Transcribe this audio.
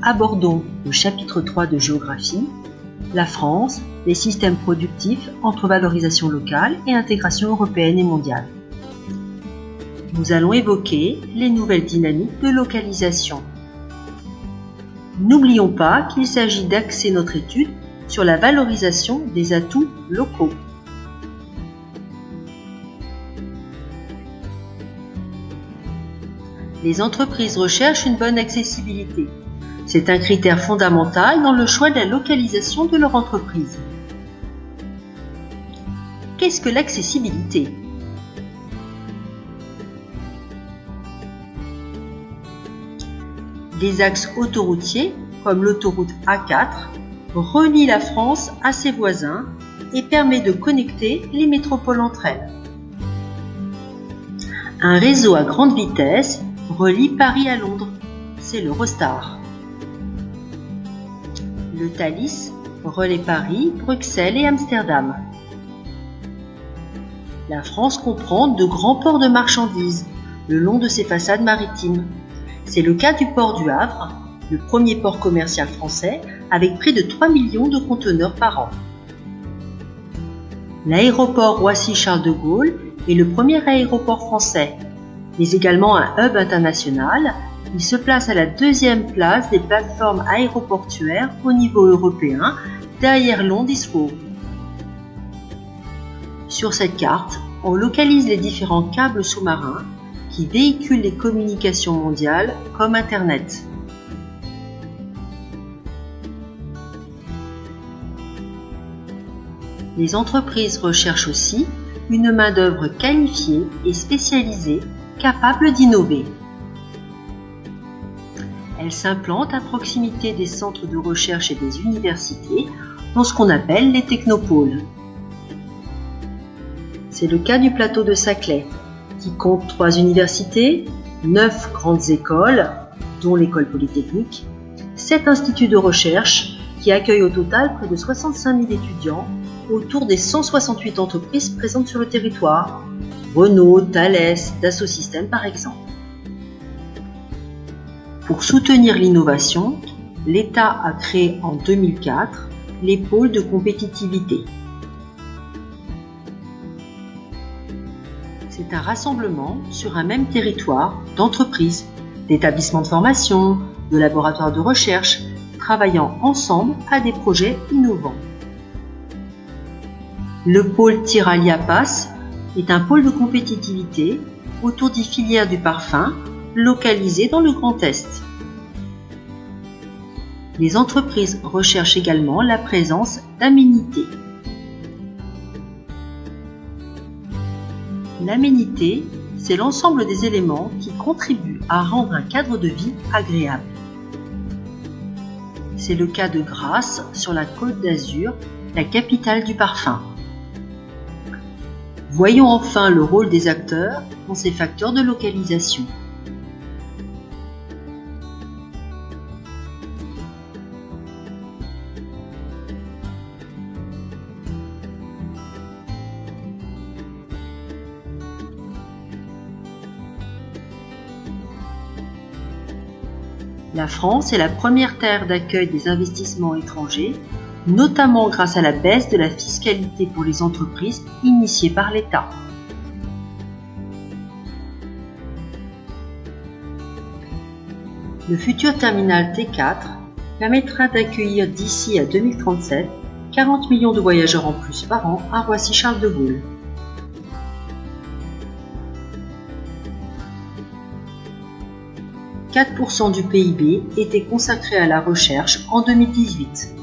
abordons le chapitre 3 de géographie, la France, les systèmes productifs entre valorisation locale et intégration européenne et mondiale. Nous allons évoquer les nouvelles dynamiques de localisation. N'oublions pas qu'il s'agit d'axer notre étude sur la valorisation des atouts locaux. Les entreprises recherchent une bonne accessibilité. C'est un critère fondamental dans le choix de la localisation de leur entreprise. Qu'est-ce que l'accessibilité ? Les axes autoroutiers, comme l'autoroute A4, relient la France à ses voisins et permet de connecter les métropoles entre elles. Un réseau à grande vitesse relie Paris à Londres, c'est l'Eurostar. Le Thalys relie Paris, Bruxelles et Amsterdam. La France comprend de grands ports de marchandises le long de ses façades maritimes. C'est le cas du port du Havre, le premier port commercial français avec près de 3 millions de conteneurs par an. L'aéroport Roissy-Charles de Gaulle est le premier aéroport français, mais également un hub international. Il se place à la deuxième place des plateformes aéroportuaires au niveau européen, derrière Londres Heathrow. Sur cette carte, on localise les différents câbles sous-marins qui véhiculent les communications mondiales comme Internet. Les entreprises recherchent aussi une main-d'œuvre qualifiée et spécialisée, capable d'innover. Elles s'implantent à proximité des centres de recherche et des universités dans ce qu'on appelle les technopoles. C'est le cas du plateau de Saclay, qui compte 3 universités, 9 grandes écoles, dont l'école polytechnique, 7 instituts de recherche qui accueillent au total près de 65 000 étudiants autour des 168 entreprises présentes sur le territoire, Renault, Thales, Dassault Systèmes par exemple. Pour soutenir l'innovation, l'État a créé en 2004 les pôles de compétitivité. C'est un rassemblement sur un même territoire d'entreprises, d'établissements de formation, de laboratoires de recherche, travaillant ensemble à des projets innovants. Le pôle Tiralia-Pass est un pôle de compétitivité autour des filières du parfum, localisé dans le Grand Est. Les entreprises recherchent également la présence d'aménités. L'aménité, c'est l'ensemble des éléments qui contribuent à rendre un cadre de vie agréable. C'est le cas de Grasse sur la Côte d'Azur, la capitale du parfum. Voyons enfin le rôle des acteurs dans ces facteurs de localisation. La France est la première terre d'accueil des investissements étrangers, notamment grâce à la baisse de la fiscalité pour les entreprises initiée par l'État. Le futur terminal T4 permettra d'accueillir d'ici à 2037 40 millions de voyageurs en plus par an à Roissy-Charles de Gaulle. « 4% du PIB était consacré à la recherche en 2018.